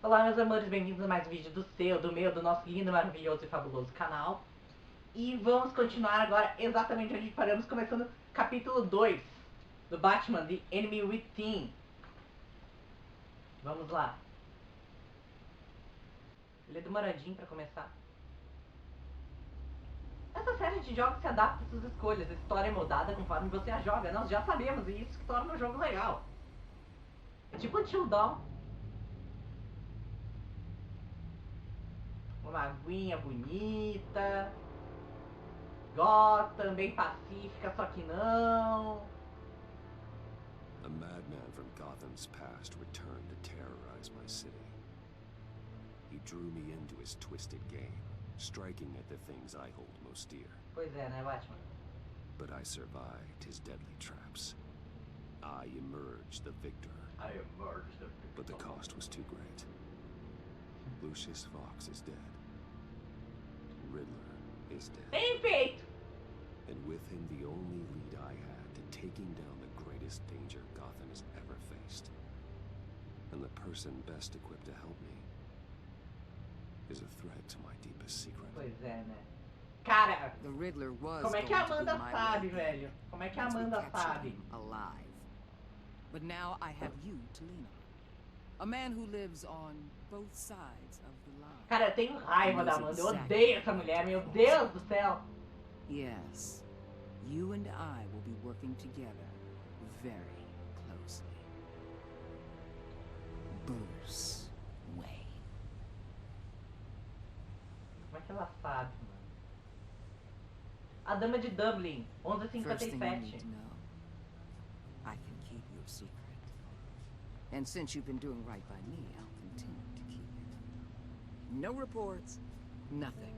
Olá, meus amores, bem-vindos a mais um vídeo do seu, do meu, do nosso lindo, maravilhoso e fabuloso canal. E vamos continuar agora exatamente onde paramos, começando capítulo 2 do Batman, The Enemy Within. Vamos lá. Ele é demoradinho pra começar. Essa série de jogos se adapta às suas escolhas, a história é moldada conforme você a joga. Nós já sabemos, e isso que torna o jogo legal. É tipo Until Dawn. Uma aguinha bonita. Gotham, bem pacífica, só que não. A madman from Gotham's past returned to terrorize my city. He drew me into his twisted game, striking at the things I hold most dear. Pois é, né, Batman? But I survived his deadly traps. I emerged the victor. But the cost was too great. Lucius Fox is dead. Riddler is dead. Bem feito! And with him the only lead I had to taking down the greatest danger Gotham has ever faced. And the person best equipped to help me is a threat to my deepest secret. Pois é, né? Cara, The Riddler was como é que a going to be Amanda my sabe, way velho? Como é que a once we Amanda captured sabe? him alive. But now I have you to lean on. A man who lives on both sides of the line. Cara, eu tenho raiva da Amanda. Eu odeio essa mulher, meu Deus do céu. Yes, you and I will be working together very closely. Bruce Wayne. Como é que ela sabe, mano? A Dama de Dublin, First thing you need 11h57. to know, I can keep your secret. And since you've been doing right by me, I'll continue to keep it. No reports, nothing.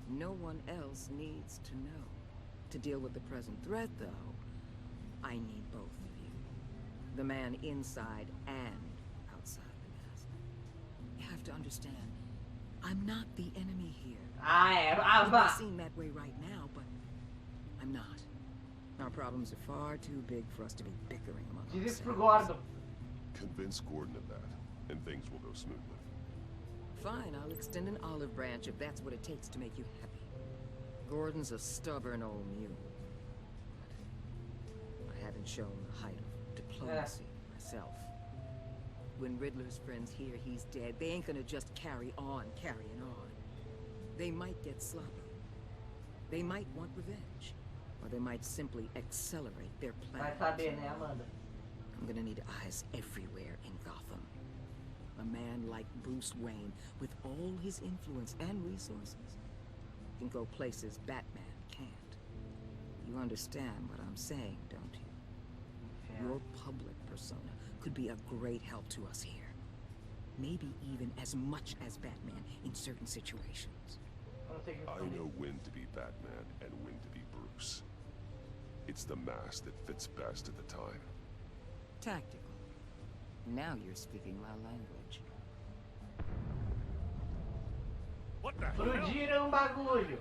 No one else needs to know. To deal with the present threat, though, I need both of you. The man inside and outside the mask. You have to understand, I'm not the enemy here. Ah, é. Ah, It may vá. seem that way right now, but I'm not. Our problems are far too big for us to be bickering among Diz isso pro ourselves. Gordon. Convince Gordon of that, and things will go smoothly. Fine, I'll extend an olive branch if that's what it takes to make you happy. Gordon's a stubborn old mule. But I haven't shown the height of diplomacy myself. When Riddler's friends hear he's dead, they ain't gonna just carry on carrying on. They might get sloppy. They might want revenge. Or they might simply accelerate their Vai plans. saber, né, Amanda? I'm gonna need eyes everywhere in Gotham. A man like Bruce Wayne, with all his influence and resources, can go places Batman can't. You understand what I'm saying, don't you? É. Your public persona could be a great help to us here. Maybe even as much as Batman in certain situations. Eu não sei o que I responder. know when to be Batman and when to be Bruce. It's the mask that fits best at the time. Tactical. Now you're speaking my language. What the hell? Explodiram bagulho.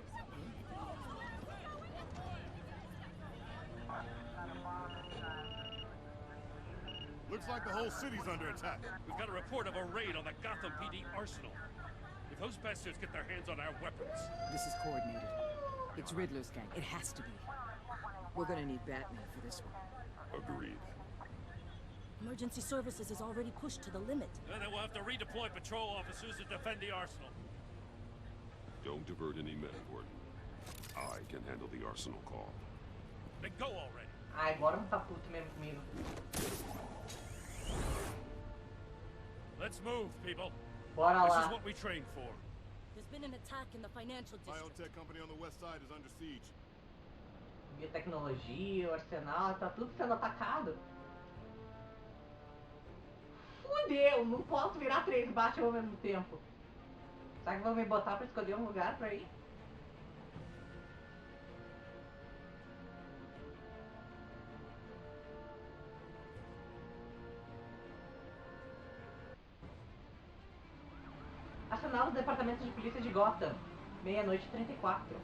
Looks like the whole city's under attack. We've got a report of a raid on the Gotham PD arsenal. If those bastards get their hands on our weapons... This is coordinated. It's Riddler's gang. It has to be. We're gonna need Batman for this one. Agreed. Emergency services is already pushed to the limit. Then we'll have to redeploy patrol officers to defend the arsenal. Don't divert any men, Gordon. I can handle the arsenal call. Then go already. Ai, agora não tá puto mesmo comigo. Let's move, people. Bora This is lá. what we trained for. There's been an attack in the financial district. Biotech company on the west side is under siege. Biotecnologia, o arsenal, tá tudo sendo atacado. Fudeu, não posso virar 3 Batman ao mesmo tempo. Será que vão me botar pra escolher um lugar pra ir? Arsenal do Departamento de Polícia de Gotham, 00:34.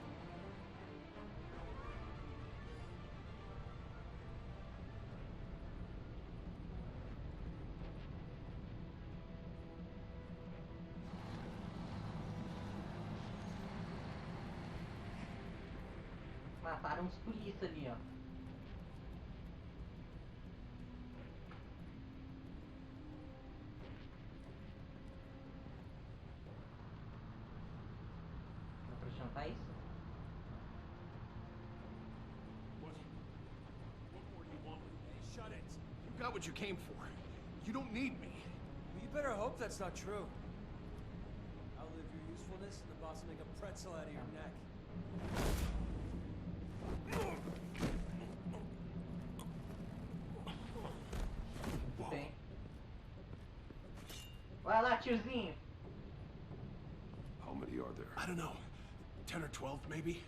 Mataram uns polícia ali, ó. Dá pra jantar isso? What more do you want with me? Shut it! You got what you came for. You don't need me. Well, you better hope that's not true. Outlive your usefulness, and the boss will make a pretzel out of your neck. Bem. Vai lá, tiozinho. How many are there? I don't know. 10 or 12, maybe?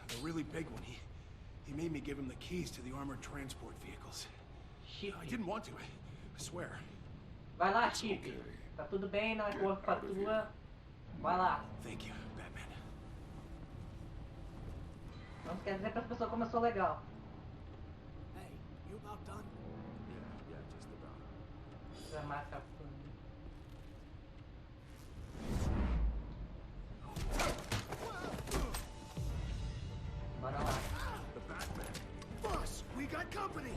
The really big one, he made me give him the keys to the armored transport vehicles. Chip. I didn't want to, I swear. Vai lá, It's Chip. okay. Tá tudo bem, não é Get culpa out of tua. here. Vai lá. Thank you, Batman. Não quer dizer para as pessoas como eu sou legal. Hey, you about done? Yeah, just about. Já marca. Bora lá. The Batman. Boss, we got company.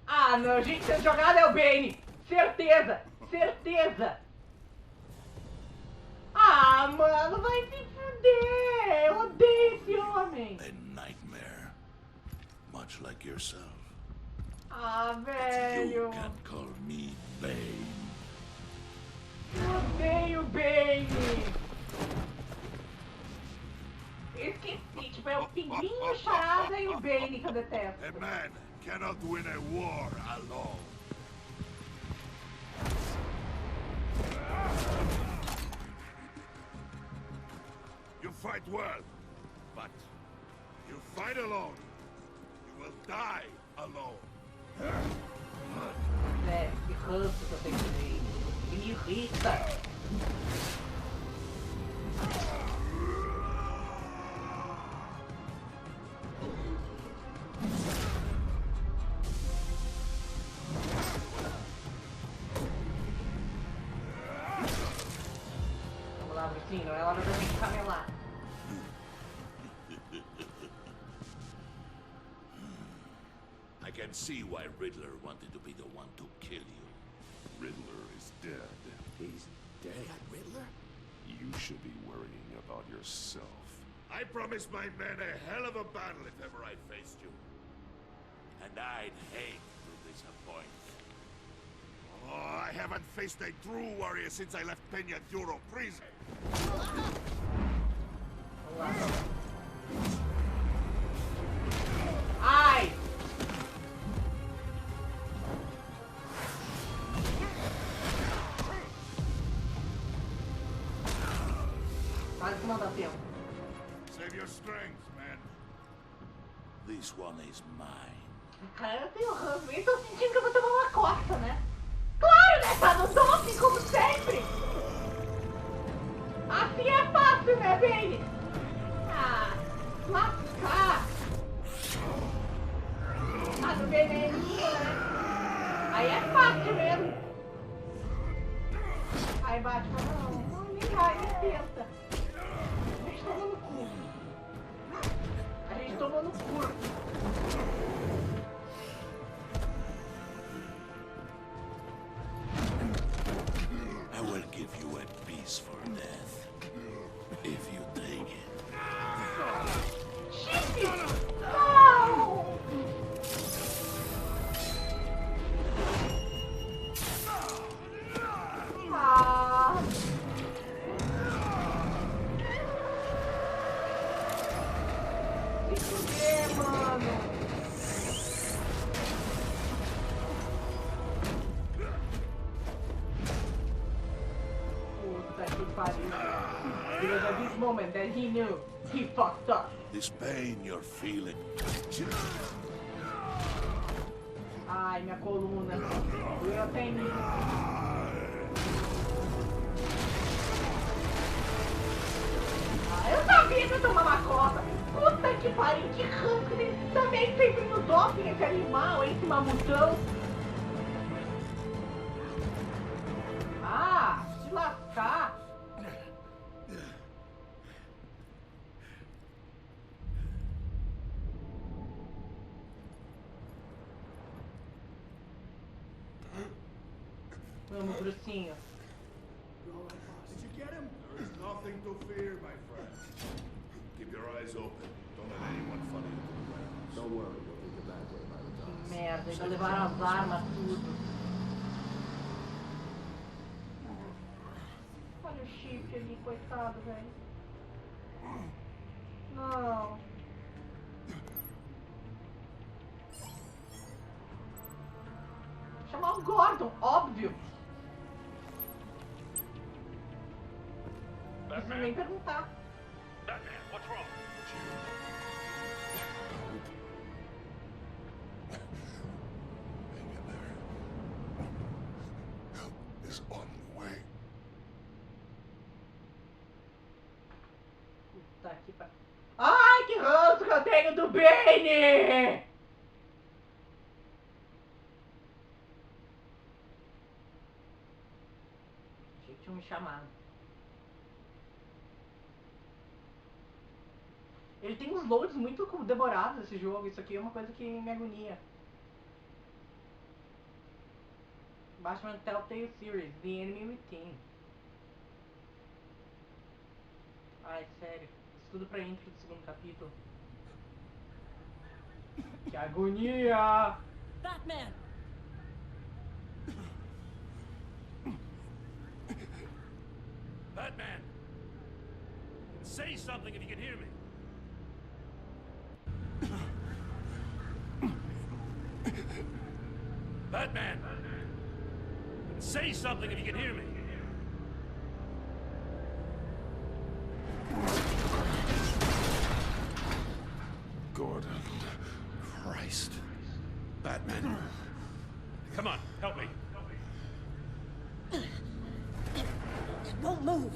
Ah, não, gente, essa jogada é o Bane. Certeza, certeza. Ah, mano, vai se fuder. Eu odeio esse homem. A nightmare, much like yourself. Ah, You velho. can call me Bane. Eu odeio o Bane. Esqueci, tipo, é o Pinguinho, o Charada e o Bane que eu detesto. A man cannot win a war alone. You fight well, but you fight alone. You will die alone. Velho, que ranço que eu tenho dele. Que me irrita. Vamos lá, Brucinho, é hora da gente camelar. I can see why Riddler wanted to be the one to kill you. Riddler is dead. He's dead. Riddler? You should be worrying about yourself. I promised my men a hell of a battle if ever I faced you. And I'd hate to disappoint. Oh, I haven't faced a true warrior since I left Peña Duro prison. Vamos lá. Ai! Quase que não dá tempo. Save your strength, man. This one is mine. Cara, eu tenho ranço e tô sentindo que eu vou tomar uma costa, né? Claro, né? Tá no doping, como sempre! Assim é fácil, né, Bane? Ah, lascar! Ah, do veneninho, né? Aí é fácil mesmo. Aí bate, não, nem vai, nem pensa. A gente tomou no cu. A gente tomou no cu. I will give you a piece for death. If you take it. Não! Ah! Se fuder, mano! Puta que pariu. It was at this moment that he knew he fucked up. This pain you're feeling. Ai, minha coluna. Eu tenho. Ah, eu sabia que eu tomava uma costa. Puta que pariu, que ranço. Ele também sempre no doping, esse animal, esse mamutão. Ah, se lascar. Vamos, Brucinho. Did you get him? There's nothing to fear, my friend. Keep your eyes open. Don't let anyone funny into the warehouse. Don't worry, we'll take it back way by the Que docks. merda, ainda levaram as armas, tudo. Olha o chifre ali, coitado, velho. Não. Chamar o Gordon, óbvio. Não preciso nem perguntar. Batman, what's wrong? Hang in there. Help is on the way. Puta que pariu. Ai, que ranço que eu tenho do Bane! Achei que tinham me chamado. Ele tem uns loads muito demorados esse jogo. Isso aqui é uma coisa que me agonia. Batman Telltale Series, The Enemy Within. Ai, sério. Isso tudo pra intro do segundo capítulo. Que agonia! Batman! Batman! Say something if you can hear me. Batman! Say something if you can hear me. Gordon. Christ. Batman. Come on, help me. It won't move.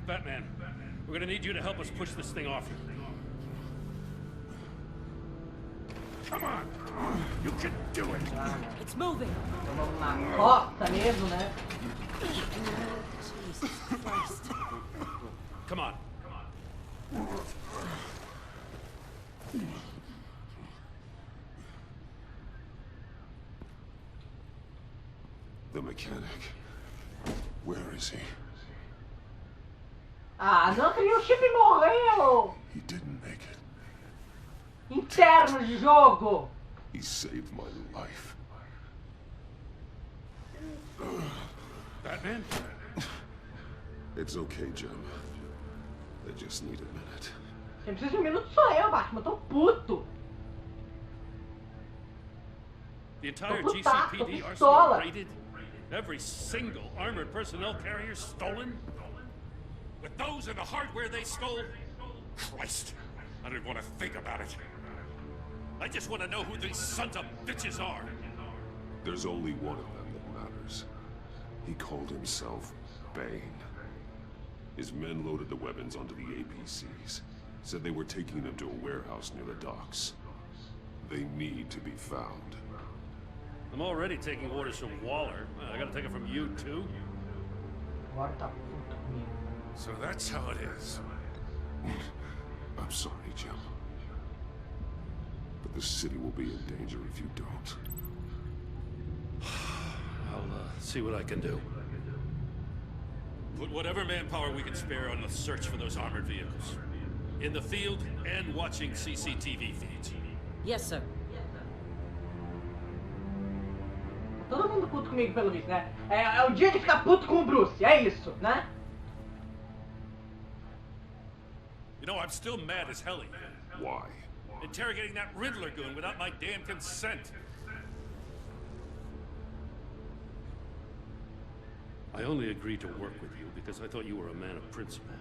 Batman, we're gonna need you to help us push this thing off. Come on! You can do it! It's moving. Então vamos na costa mesmo, né? Jesus Christ. Come on. The mechanic. Where is he? Ah, não, que o Chip morreu! He didn't make it. Interno de jogo! He saved my life. Batman? It's okay, Jim. I just need a minute. Quem precisa de um minuto sou eu, Batman. Eu tô puto. The entire Tô putaço, tô GCPD arsenal pistola. raided? Every single armored personnel carrier stolen? With those and the hardware they stole? Christ, I don't want to think about it. I just want to know who these sons of bitches are. There's only one of them that matters. He called himself Bane. His men loaded the weapons onto the APCs. Said they were taking them to a warehouse near the docks. They need to be found. I'm already taking orders from Waller. I gotta take it from you, too? Agora tá puto comigo. So that's how it is. I'm sorry, Jim. But the city will be in danger if you don't. I'll see what I can do. Put whatever manpower we can spare on the search for those armored vehicles. In the field and watching CCTV feeds. Yes, sir. Todo mundo puto comigo pelo visto, né? É o dia de ficar puto com o Bruce, é isso, né? You know, I'm still mad as hell at you. Why? Interrogating that Riddler goon without my damn consent. I only agreed to work with you because I thought you were a man of principle.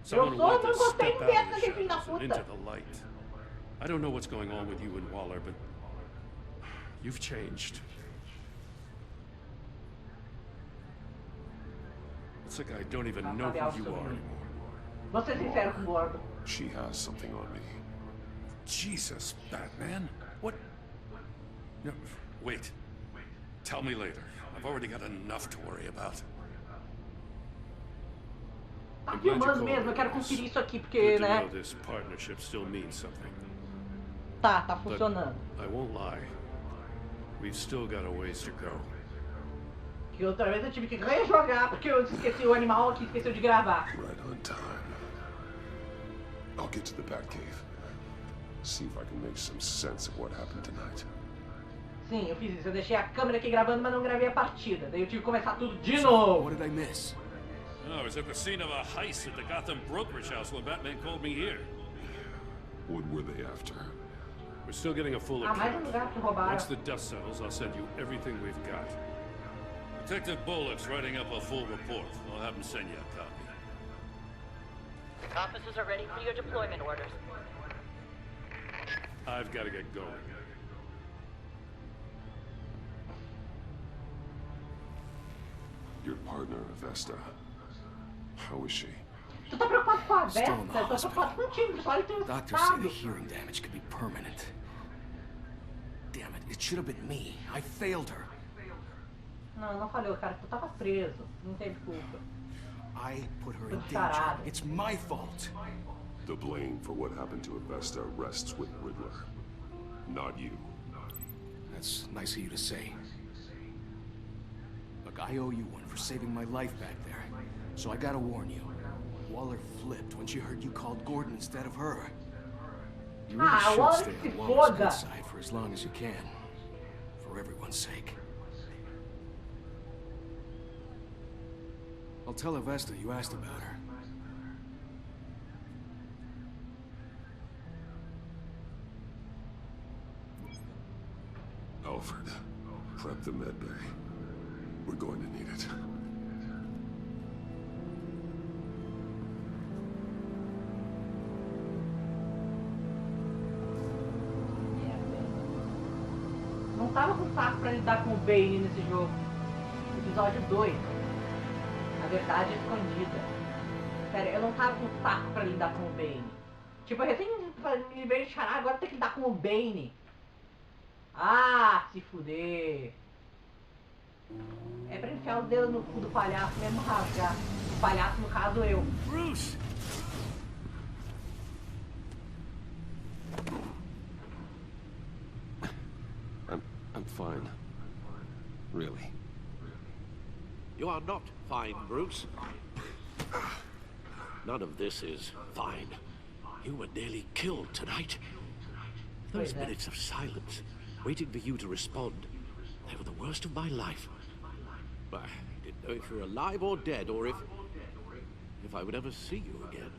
Someone who sou, wanted não to gostei step de out ver of the aquele filho da shadows and puta. into the light. I don't know what's going on with you and Waller, but you've changed. It's like I don't even know who you are anymore. Vou ser sincero com o Gordon. She has something on me. Jesus, Batman. What? No, Wait. Tell me later. I've already got enough to worry about. Tá filmando mesmo, eu quero conferir isso aqui porque, né? This partnership still means something. Tá funcionando. I won't lie. We've still got a ways to go. Que outra vez eu tive que rejogar porque eu esqueci o animal aqui, esqueceu de gravar. Right on time. I'll get to the Batcave. See if I can make some sense of what happened tonight. Sim, eu fiz isso. Eu deixei a câmera aqui gravando, mas não gravei a partida. Daí eu tive que começar tudo de novo. What did I miss? Oh, I was at the scene of a heist at the Gotham brokerage house when Batman called me here. What were they after? We're still getting a full Mais account. lugar que roubaram. Once the dust settles, I'll send you everything we've got. Detective Bullock's writing up a full report. I'll have him send you a copy. Officers are ready for your deployment orders. I've got to get going. Your partner, Vesta. How is she? Tu tá preocupado com a Still in the Vesta? Eu tô preocupado contigo, só ele tem um Doctors say the hearing damage could be permanent. Damn it should have been me. I failed her. Não falhou, cara. Tu tava preso. Não teve culpa. I put her in danger. It's my fault. The blame for what happened to Vesta rests with Riddler. Not you. That's nice of you to say. Look, I owe you one for saving my life back there. So I gotta warn you. Waller flipped when she heard you called Gordon instead of her. You really should stay on Waller's good side for as long as you can. For everyone's sake. I'll tell Vesta you asked about her. Alfred, prep the med bay. We're going to need it. Não tava com saco pra lidar com o Bane nesse jogo. Episódio 2. A verdade é escondida. Sério, eu não tava com saco pra lidar com o Bane. Tipo, eu recém me liberei de Chará, agora tem que lidar com o Bane. Ah, se fuder. É pra enfiar o dedo no cu do palhaço mesmo, rasgar. O palhaço, no caso, eu. Bruce! I'm fine. Really. You are not fine, Bruce. None of this is fine. You were nearly killed tonight. Those minutes of silence, waiting for you to respond, they were the worst of my life. I didn't know if you were alive or dead, or if I would ever see you again.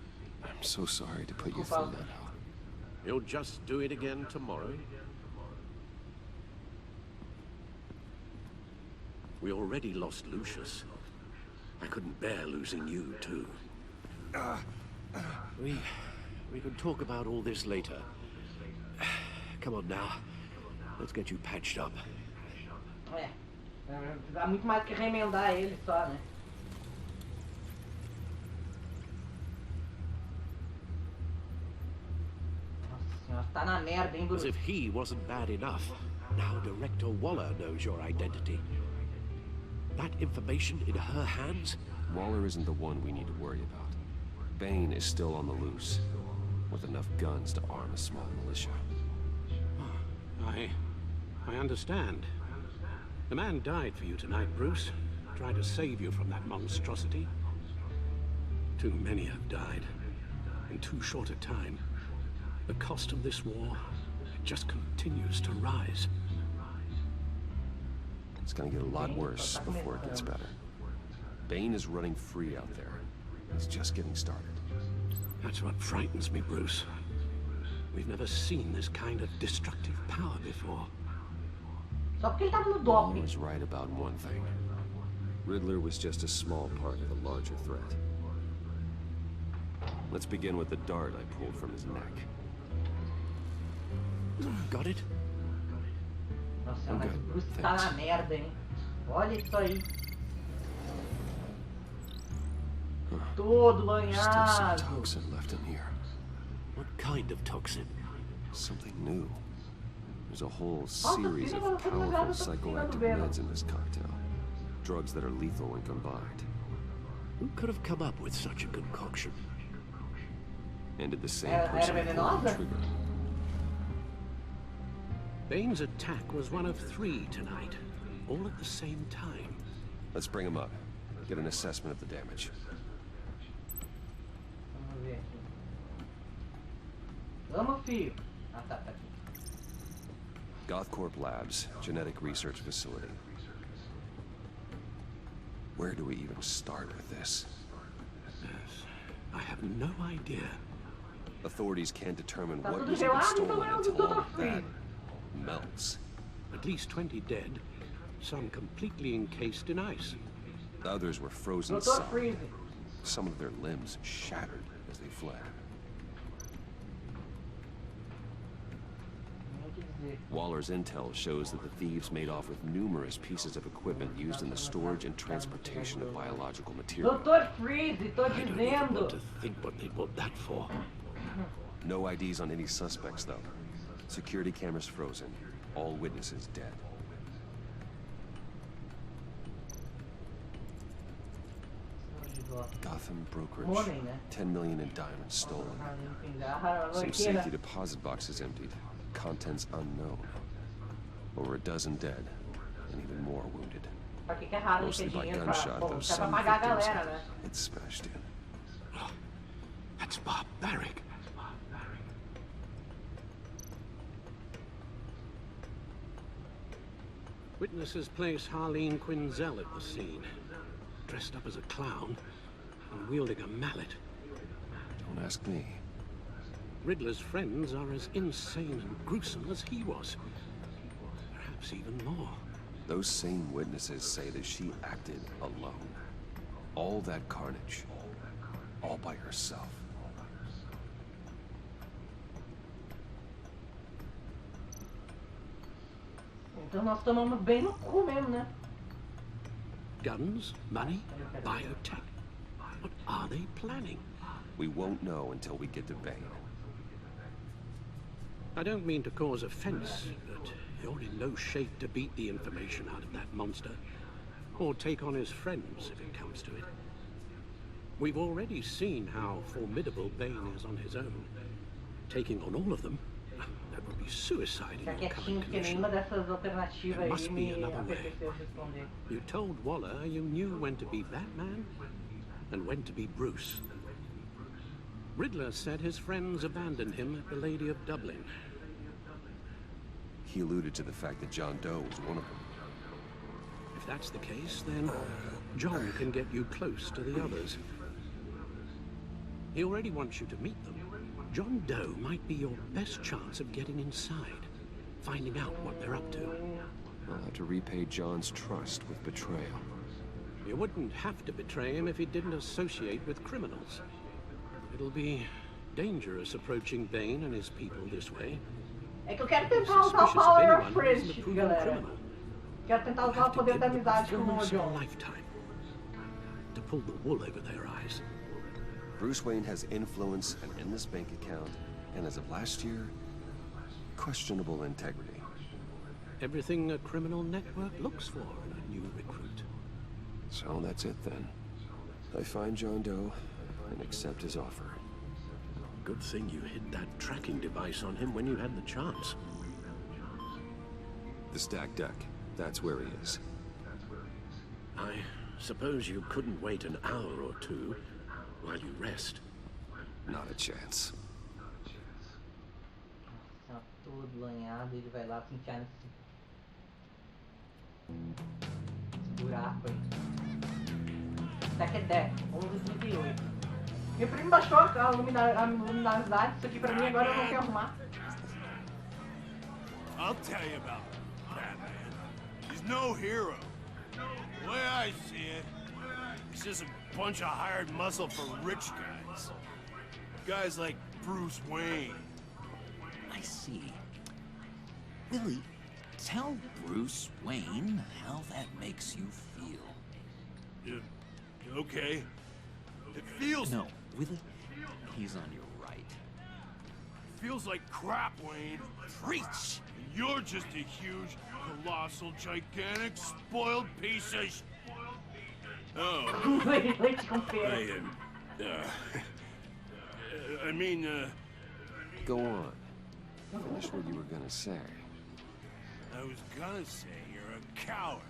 I'm so sorry to put you through that. You'll just do it again tomorrow. We already lost Lucius. I couldn't bear losing you, too. We can talk about all this later. Come on now. Let's get you patched up. Dá muito mais que remendar ele só, né? Nossa senhora, tá na merda, hein, Bruce? As if he wasn't bad enough. Now Director Waller knows your identity. That information in her hands? Waller isn't the one we need to worry about. Bane is still on the loose, with enough guns to arm a small militia. I understand. The man died for you tonight, Bruce. Tried to save you from that monstrosity. Too many have died. In too short a time. The cost of this war just continues to rise. It's gonna get a lot worse before it gets better. Bane is running free out there. He's just getting started. That's what frightens me, Bruce. We've never seen this kind of destructive power before. Waller was right about one thing. Riddler was just a small part of a larger threat. Let's begin with the dart I pulled from his neck. Got it? Nossa, mas o Bruce tá na merda, hein? Olha isso aí. Todo Still some lanhado. toxin left in here. What kind of toxin? Something new. There's a whole series of powerful psychoactive meds in this cocktail. Drugs that are lethal when combined. Who could have come up with such a concoction? And did the same person pull the trigger? Bane's attack was one of 3 tonight, all at the same time. Let's bring him up. Get an assessment of the damage. Vamos, filho. Ah, tá aqui. GothCorp Labs, genetic research facility. Where do we even start with this? Yes, I have no idea. Authorities can't determine what was even stolen until all of that melts. At least 20 dead, some completely encased in ice. The others were frozen solid. Some of their limbs shattered as they fled. Waller's intel shows that the thieves made off with numerous pieces of equipment used in the storage and transportation of biological material. Dr. Freeze, tô I don't even dizendo. want to think what they bought that for. No IDs on any suspects, though. Security cameras frozen. All witnesses dead. Gotham brokerage. 10 million in diamonds stolen. Some safety deposit boxes emptied. Contents unknown. Over a dozen dead, and even more wounded. Mostly by gunshot, though some victims had smashed in. Oh, that's barbaric. Witnesses place Harleen Quinzel at the scene, dressed up as a clown and wielding a mallet. Don't ask me. Riddler's friends are as insane and gruesome as he was. Perhaps even more. Those same witnesses say that she acted alone. All that carnage. All by herself. Então nós tomamos bem no cu mesmo, né? Guns, money, biotech. What are they planning? We won't know until we get to Bane. I don't mean to cause offense, but you're in no shape to beat the information out of that monster, or take on his friends if it comes to it. We've already seen how formidable Bane is on his own. Taking on all of them, that would be suicide in your current condition. There must be another way. You told Waller you knew when to be Batman and when to be Bruce. Riddler said his friends abandoned him at the Lady of Dublin. He alluded to the fact that John Doe was one of them. If that's the case, then John can get you close to the others. He already wants you to meet them. John Doe might be your best chance of getting inside, finding out what they're up to. I'll have to repay John's trust with betrayal. You wouldn't have to betray him if he didn't associate with criminals. It'll be dangerous approaching Bane and his people this way. É que eu quero tentar usar o Power of Friendship, galera. Quero tentar usar o poder da amizade com o John. To pull the wool over their eyes. Bruce Wayne has influence, an endless bank account, and as of last year, questionable integrity. Everything a criminal network looks for in a new recruit. So that's it then. I find John Doe and accept his offer. Good thing you hid that tracking device on him when you had the chance. The stacked deck, that's where he is. I suppose you couldn't wait an hour or two while you rest. Not a chance. Tá todo lanhado, ele vai lá se enfiar nesse buraco aí. Stack é deck, 11:38. Meu primo baixou a luminosidade, isso aqui pra mim agora eu não quero arrumar. I'll tell you about Batman. He's no hero. The way I see it, he's just a bunch of hired muscle for rich guys. Guys like Bruce Wayne. I see. Willie, tell Bruce Wayne how that makes you feel. Okay. It feels... No, Willie, he's on your right. feels like crap, Wayne. Preach! You're just a huge, colossal, gigantic, spoiled piece of Oh. I mean, Go on. Finish what you were gonna say. I was gonna say you're a coward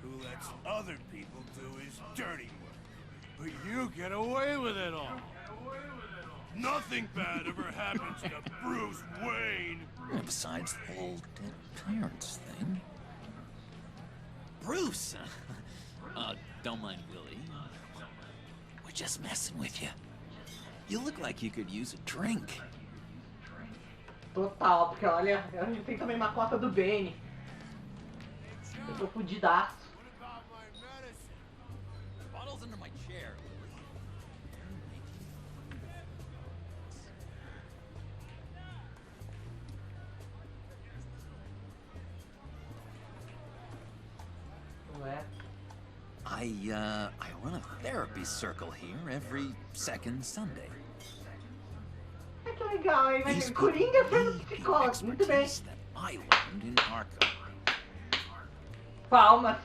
who lets other people do his dirty work. But you get away with it all. Nothing bad ever happens to Bruce Wayne. Besides the whole dead parents thing. Bruce! Don't mind Willie. We're just messing with you. You look like you could use a drink. Total, porque olha, a gente tem também uma cota do Bane. Eu tô fudidaço. Bottle's under my chair. Ué. I run a therapy circle here every second Sunday. Que legal, hein? Mas Coringa sendo psicólogo, muito bem. I learned in Arkham. Palmas.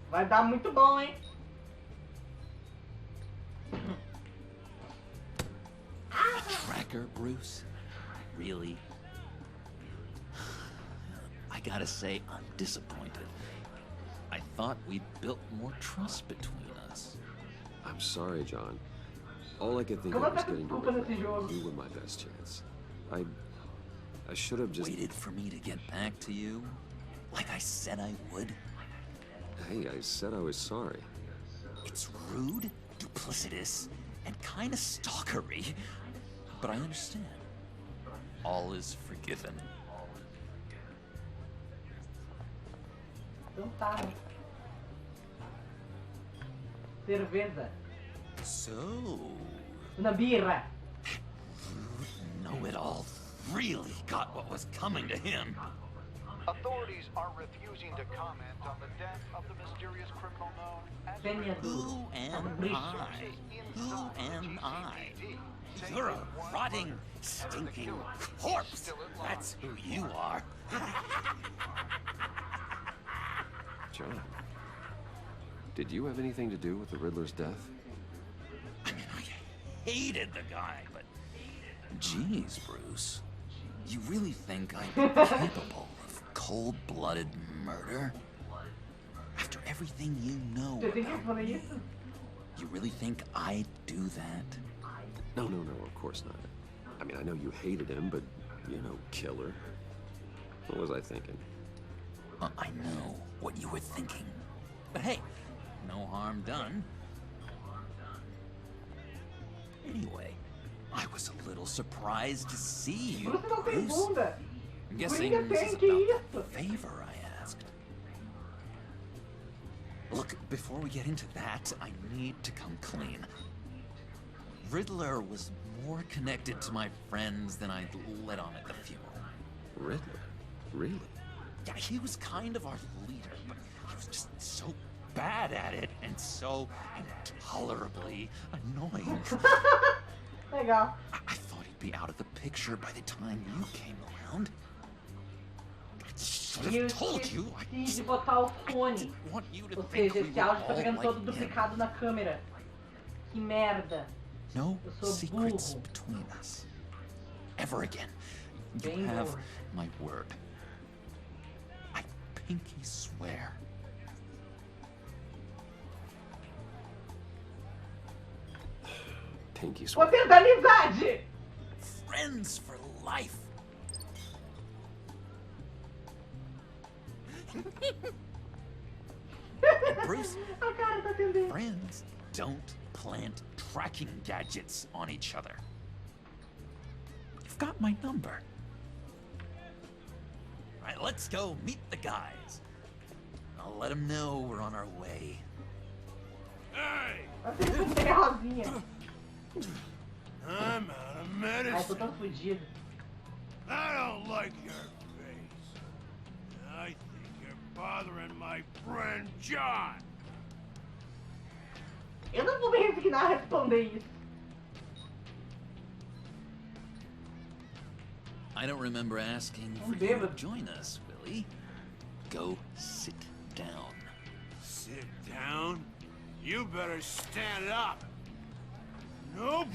Vai dar muito bom, hein? A tracker, Bruce? Really? I gotta say, I'm disappointed. I thought we'd built more trust between us. I'm sorry, John. All I could think of was getting to you were my best chance. I should have just waited for me to get back to you, like I said I would. Hey, I said I was sorry. It's rude, duplicitous, and kind of stalkery, but I understand. All is forgiven. Então tá, né? Cerveza. So... Una birra. Know-it-all really got what was coming to him. Authorities are refusing to comment on the death of the mysterious criminal known as... Who am I? Who am I? You're a rotting, stinking corpse. That's who you are. John, did you have anything to do with the Riddler's death? I mean, I hated the guy, but... Jeez, Bruce. You really think I'm capable of cold-blooded murder? After everything you know about me, you really think I'd do that? No, of course not. I mean, I know you hated him, but, you know, killer. What was I thinking? I know what you were thinking. But hey, no harm done. Anyway, I was a little surprised to see you, Bruce. I'm guessing this is about the favor I asked. Look, before we get into that, I need to come clean. Riddler was more connected to my friends than I'd let on at the funeral. Riddler? Really? Yeah, he was kind of our leader, but he was just so bad at it and so intolerably annoying. Legal. I thought he'd be out of the picture by the time you came around. I should have told you. I de botar o fone. Want you to Ou think seja, we esse were áudio tá all pegando todo like duplicado na câmera. Que merda. No Eu sou secrets burro. between us. Ever again. You Bem have burro. my word. I pinky swear. Pinky swear. Poder da amizade! Friends for life. Bruce, A cara tá atendendo. friends don't plant tracking gadgets on each other. You've got my number. All right, let's go meet the guys. I'll let them know we're on our way. Hey! Peguei a Rosinha. I'm out of Ai, tô medicine. tão fudido. I don't like your face. I think you're bothering my friend John. Eu não vou me resignar a responder isso. I don't remember asking for you to join us, Willie. Go sit down. Sit down? You better stand up. Nobody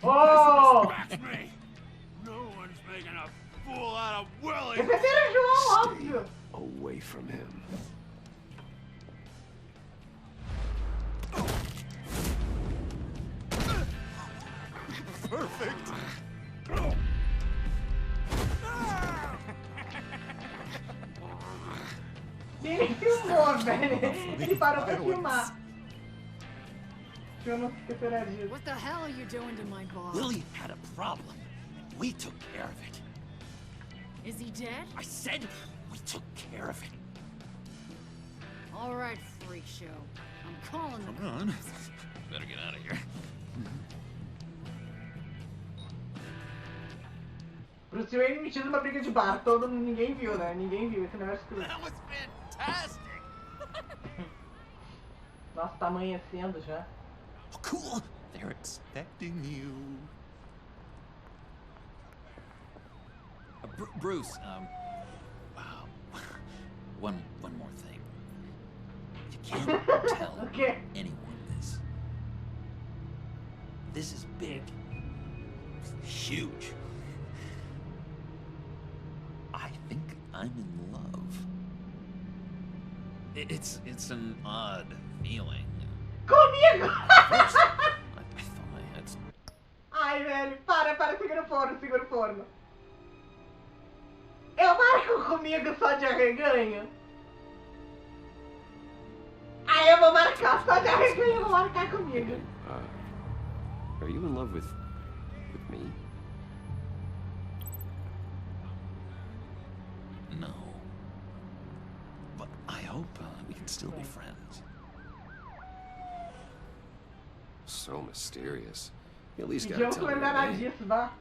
respects me. No one's making a fool out of Willie. Stay away from him. Perfect. Ele filmou, velho. Ele parou pra filmar. Eu não esperaria. What the hell are you doing to my boss? Willie had a problem, and we took care of it. Is he dead? I said we took care of it. All right, freak show. I'm calling the Come on. Better get out of here. Bruce Wayne metido numa briga de bar, ninguém viu, né? Ninguém viu esse negócio tudo. That was fantastic. Nossa, tá amanhecendo já. Oh, cool. They're expecting you. Bruce, one more thing. You can't tell anyone this. This is big. Huge. I think I'm in love. It's an odd feeling. Comigo! First, I thought I had some... Ai, velho, para, segura o forno. Eu marco comigo só de arreganho. Ai, eu vou marcar só de arreganho, eu vou marcar comigo. Are you in love with me? No. But I hope we can still be friends. So mysterious. You at least gotta tell me her name.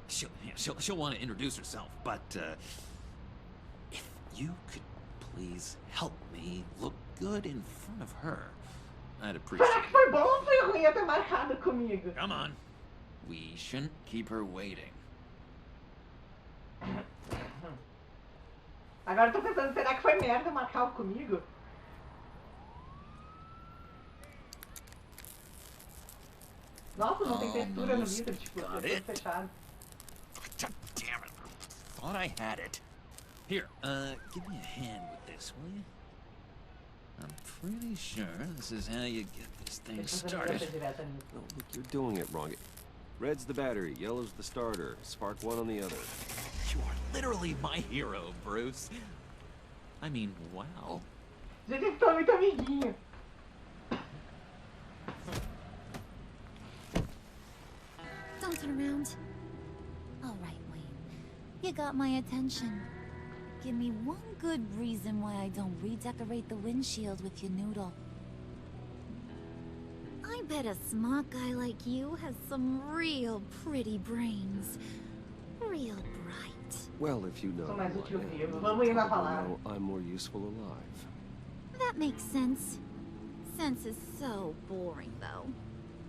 She'll want to introduce herself, but if you could please help me look good in front of her, I'd appreciate Será que foi bom ou foi ruim eu ter marcado comigo? Come on. We shouldn't keep her waiting. Agora eu tô pensando, será que foi merda marcar comigo? Nossa, não tem textura no vidro, tipo, tá tudo fechado. Damn it. Thought I had it. Here, give me a hand with this, will you? I'm pretty sure this is how you get this thing started. No, look, you're doing it wrong. Red's the battery, yellow's the starter. Spark one on the other. You are literally my hero, Bruce. I mean, wow. Gente, eles estão muito amiguinhos. Don't turn around. All right, Wayne. You got my attention. Give me one good reason why I don't redecorate the windshield with your noodle. I bet a smart guy like you has some real pretty brains. Real bright. Well, if you know who I am, you probably know I'm more useful alive. That makes sense. Sense is so boring, though.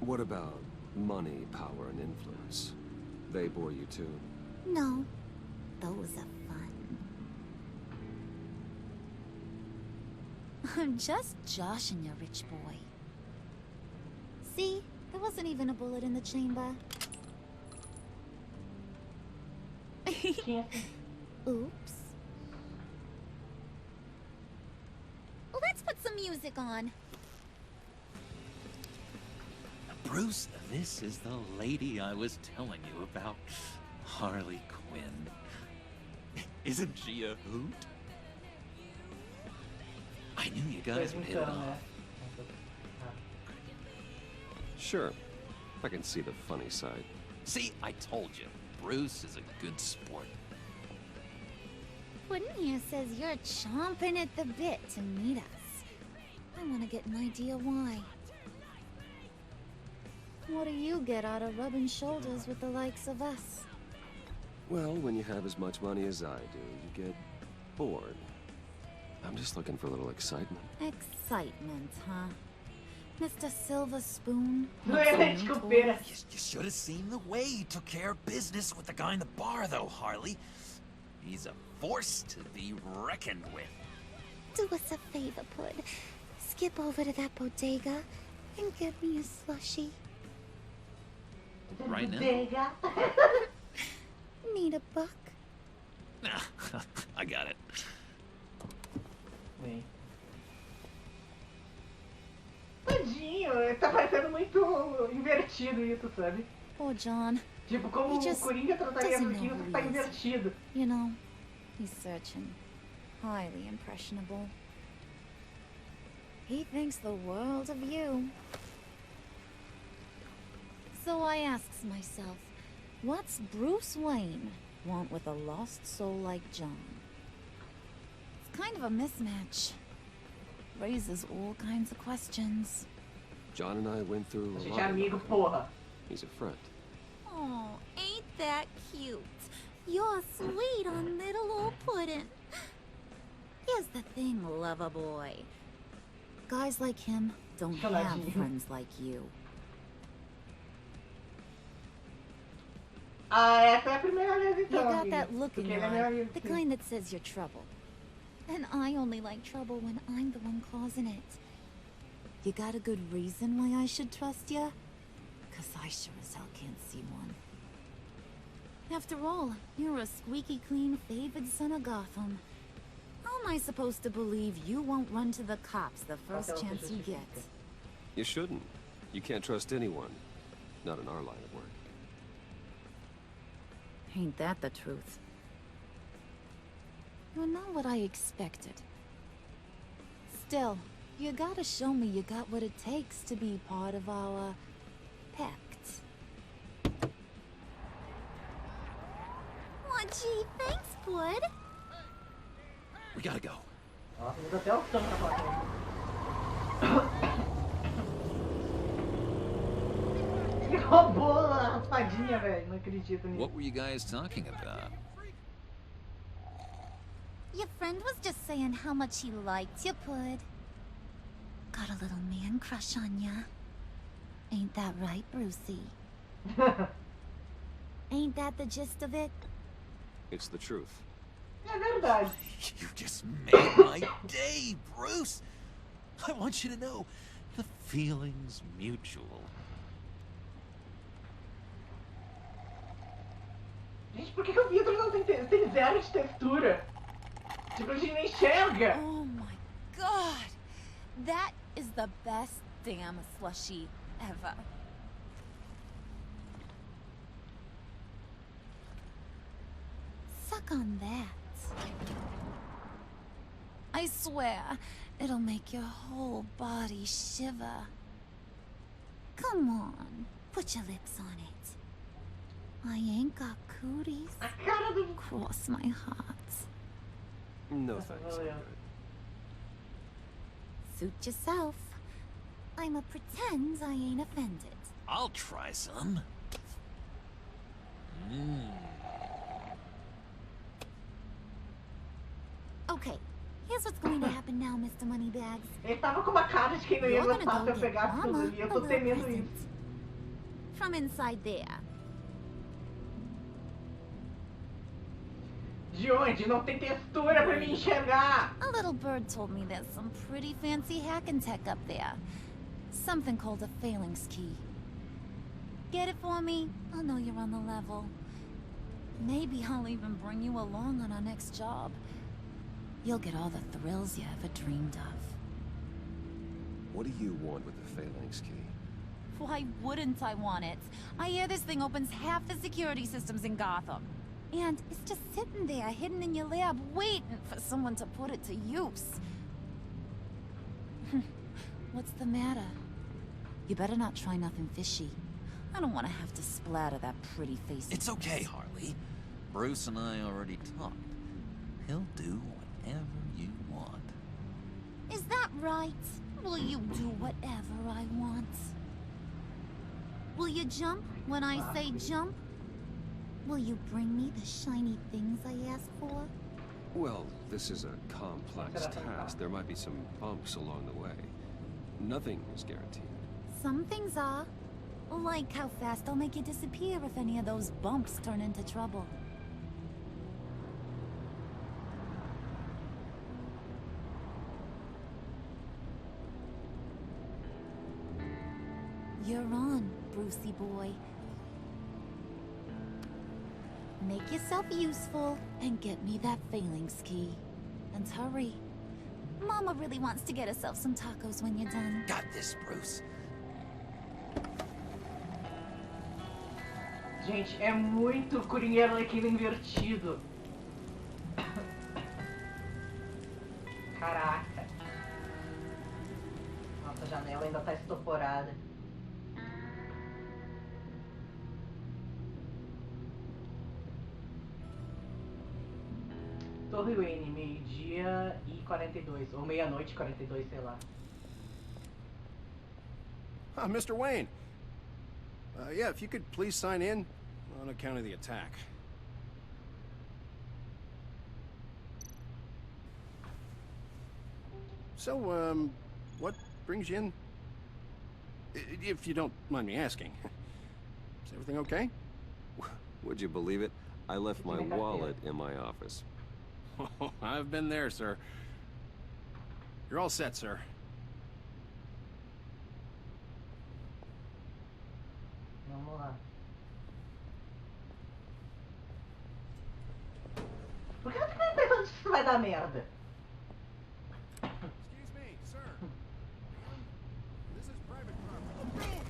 What about money, power, and influence? They bore you too? No. Those are fun. I'm just joshing you, rich boy. See? There wasn't even a bullet in the chamber. Oops. Well, let's put some music on. Bruce, this is the lady I was telling you about. Harley Quinn. Isn't she a hoot? I knew you guys would hit it off. Sure. I can see the funny side. See, I told you. Bruce is a good sport. Quinn here says you're chomping at the bit to meet us. I want to get an idea why. What do you get out of rubbing shoulders with the likes of us? Well, when you have as much money as I do, you get bored. I'm just looking for a little excitement. Excitement, huh? Mr. Silver Spoon? You should have seen the way he took care of business with the guy in the bar, though, Harley. He's a force to be reckoned with. Do us a favor, Pud. Skip over to that bodega and get me a slushie. Right now? Need a buck? I got it. Sim. Tadinho, tá parecendo muito invertido isso, sabe? Poor John. Tipo, como o Coringa trataria as Arquinhos, que tá invertido. You know, he's searching. Highly impressionable. He thinks the world of you. So I asks myself, what's Bruce Wayne want with a lost soul like John? It's kind of a mismatch. Raises all kinds of questions. John and I went through a A lot. gente é amigo, porra. He's a friend. Oh, ain't that cute? You're sweet on little old puddin'. Here's the thing, lover boy. Guys like him don't have friends like you. Ah, essa é a primeira vez então. You got amiga. that look in Porque your ele é meu eye, amigo, the sim. kind that says you're trouble. And I only like trouble when I'm the one causing it. You got a good reason why I should trust you? 'Cause I sure as hell can't see one. After all, you're a squeaky clean favored son of Gotham. How am I supposed to believe you won't run to the cops the first chance you get? You shouldn't. You can't trust anyone. Not in our line of work. Ain't that the truth? You're not what I expected. Still, you gotta show me you got what it takes to be part of our pact. Oh, gee, thanks, Bud. We gotta go. Nossa, me deu até o sangue pra falar com ele. Que roubou a raspadinha, velho. Não acredito nisso. What were you guys talking about? Your friend was just saying how much he liked you, Bud. Got a little man crush on ya. Ain't that right, Brucey? Ain't that the gist of it? It's the truth. É verdade. You just made my day, Bruce. I want you to know, the feeling's mutual. Gente, por que o vidro não tem zero de textura? Tipo, a gente não enxerga. Oh my god! That is the best damn slushie ever. Suck on that. I swear, it'll make your whole body shiver. Come on, put your lips on it. I ain't got cooties. Cross my heart. No thanks. I'm good. Suit yourself. I'ma pretend I ain't offended. I'll try some. Okay, here's what's going to happen now, Mr. Moneybags. Ele tava com uma cara de quem não ia You're gonna gostar go se eu get pegasse tudo Mama ali. Eu a tô little temendo present. isso. From inside there. De onde? Não tem textura pra me enxergar. A little bird told me there's some pretty fancy hacking tech up there. Something called a phalanx key. Get it for me? I'll know you're on the level. Maybe I'll even bring you along on our next job. You'll get all the thrills you ever dreamed of. What do you want with the phalanx key? Why wouldn't I want it? I hear this thing opens half the security systems in Gotham. And it's just sitting there, hidden in your lab, waiting for someone to put it to use. What's the matter? You better not try nothing fishy. I don't want to have to splatter that pretty face. It's okay, Harley. Bruce and I already talked. He'll do whatever you want. Is that right? Will you do whatever I want? Will you jump when I say jump? Will you bring me the shiny things I ask for? Well, this is a complex task. There might be some bumps along the way. Nothing is guaranteed. Some things are. Like how fast I'll make you disappear if any of those bumps turn into trouble. You're on, Brucey boy. Make yourself useful and get me that failings key. And hurry. Mama really wants to get herself some tacos when you're done. Got this, Bruce. Gente, é muito corinheiro arquivo invertido. Caraca. Nossa, a janela ainda tá estoporada. Torre Wayne, meio-dia e 42. Ou meia-noite e 42, sei lá. Mr. Wayne. Yeah, if you could please sign in on account of the attack. So, what brings you in? If you don't mind me asking. Is everything okay? Would you believe it? I left my wallet in my office. Oh, I've been there, sir. You're all set, sir. Vamos lá. Por que eu tô pensando que isso vai dar merda? Excuse me, sir. This is private property.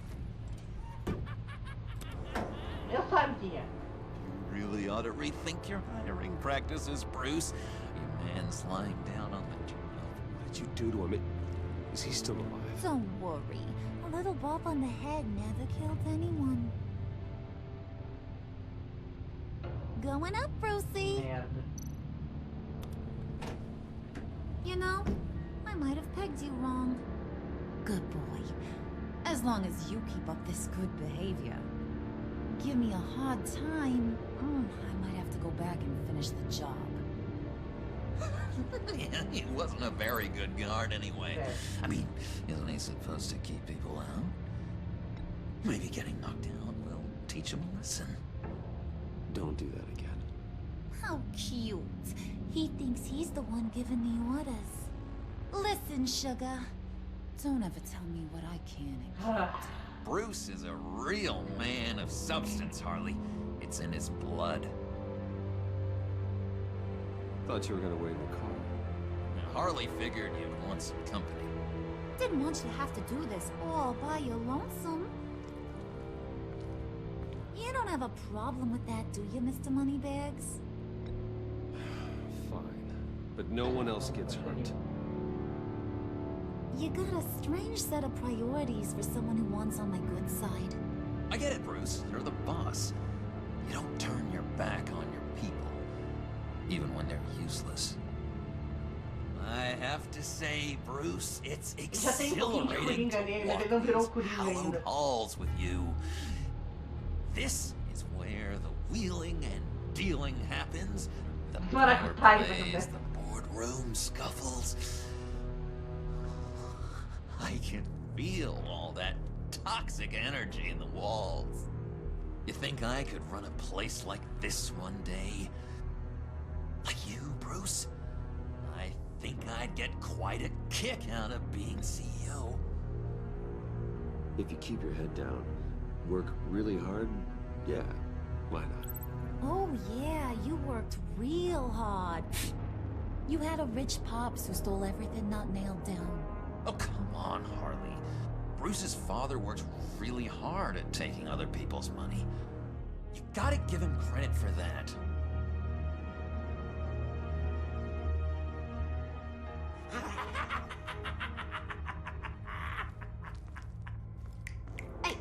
Eu sabia. You really ought to rethink your hiring practices, Bruce. Your man's lying down on the job. What did you do to him? Is he still alive? Don't worry. A little bump on the head never killed anyone. Going up, Brucey. Merda. You know, I might have pegged you wrong. Good boy. As long as you keep up this good behavior. Give me a hard time, I might have to go back and finish the job. Yeah, he wasn't a very good guard anyway. Okay. I mean, isn't he supposed to keep people out? Maybe getting knocked down will teach him a lesson. Don't do that again. How cute. He thinks he's the one giving the orders. Listen, sugar. Don't ever tell me what I can and can't. Bruce is a real man of substance, Harley. It's in his blood. Thought you were gonna wave the car. Harley figured you'd want some company. Didn't want you to have to do this all by your lonesome. You don't have a problem with that, do you, Mr. Moneybags? Fine. But no one else gets hurt. You got a strange set of priorities for someone who wants on my good side. I get it, Bruce. You're the boss. You don't turn your back on your people, even when they're useless. I have to say, Bruce, it's exhilarating to walk these hallowed halls with you. This is where the wheeling and dealing happens. The power plays, the boardroom scuffles. I can feel all that toxic energy in the walls. You think I could run a place like this one day? Like you, Bruce? I think I'd get quite a kick out of being CEO. If you keep your head down, work really hard, yeah, why not? Oh yeah, you worked real hard. You had a rich pops who stole everything not nailed down. Oh, come on, Harley. Bruce's father worked really hard at taking other people's money. You gotta give him credit for that.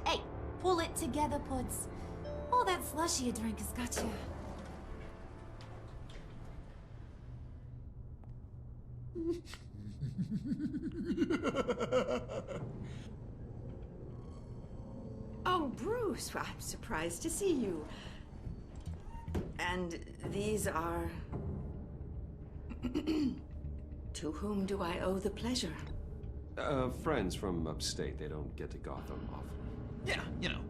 Hey, pull it together, Puds. All that slushy you drink has got you. Oh, Bruce, I'm surprised to see you. And these are... To whom do I owe the pleasure? Friends from upstate. They don't get to Gotham often. Yeah, you know,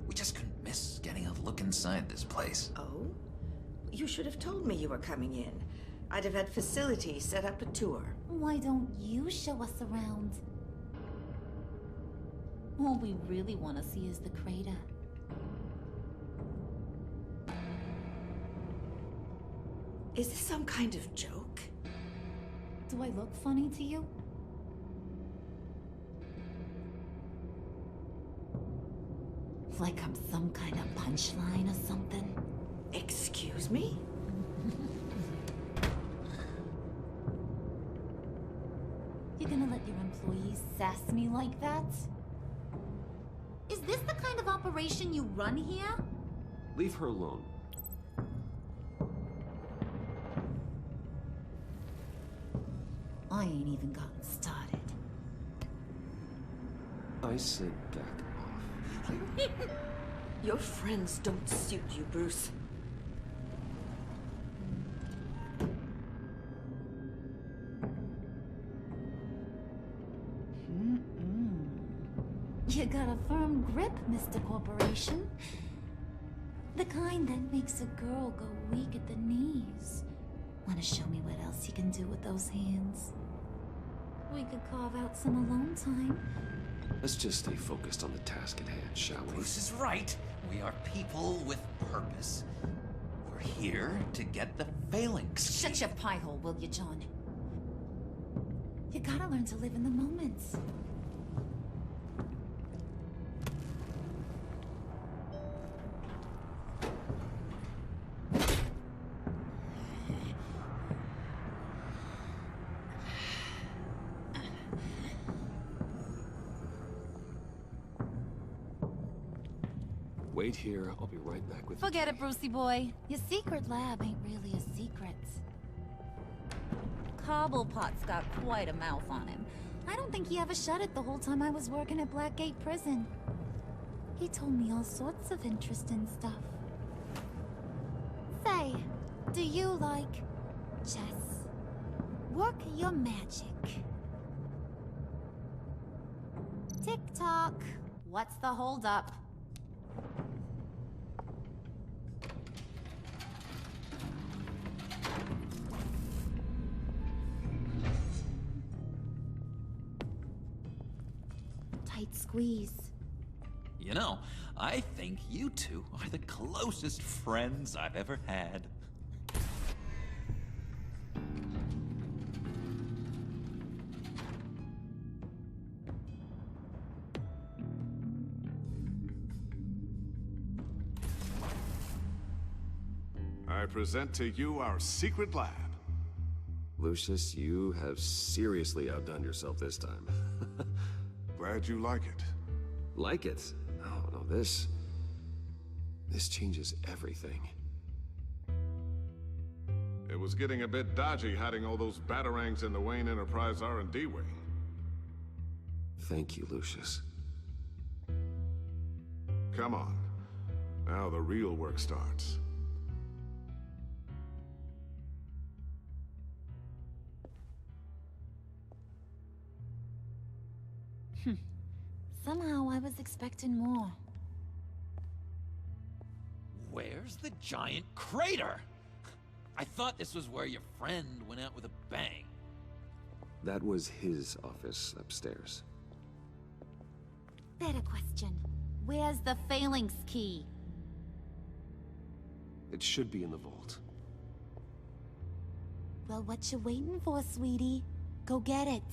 we just couldn't miss getting a look inside this place. Oh? You should have told me you were coming in. I'd have had facilities set up a tour. Why don't you show us around? All we really want to see is the crater. Is this some kind of joke? Do I look funny to you? Like I'm some kind of punchline or something? Excuse me? You're gonna let your employees sass me like that? Is this the kind of operation you run here? Leave her alone. I ain't even gotten started. I said back off. Your friends don't suit you, Bruce. You got a firm grip, Mr. Corporation. The kind that makes a girl go weak at the knees. Wanna show me what else you can do with those hands? We could carve out some alone time. Let's just stay focused on the task at hand, shall we? Bruce is right. We are people with purpose. We're here to get the phalanx. Shut your pie hole, will you, John? You gotta learn to live in the moments. Wait here, I'll be right back with Forget it, Brucey boy. Your secret lab ain't really a secret. Cobblepot's got quite a mouth on him. I don't think he ever shut it the whole time I was working at Blackgate Prison. He told me all sorts of interesting stuff. Say, do you like chess? Work your magic. Tick-tock. What's the holdup? Tight squeeze. You know, I think you two are the closest friends I've ever had. I present to you our secret lab. Lucius, you have seriously outdone yourself this time. Glad you like it. Like it? Oh, no, this changes everything. It was getting a bit dodgy hiding all those batarangs in the Wayne Enterprise R&D wing. Thank you, Lucius. Come on. Now the real work starts. Somehow I was expecting more. Where's the giant crater? I thought this was where your friend went out with a bang. That was his office upstairs. Better question. Where's the phalanx key? It should be in the vault. Well, what you waiting for, sweetie? Go get it.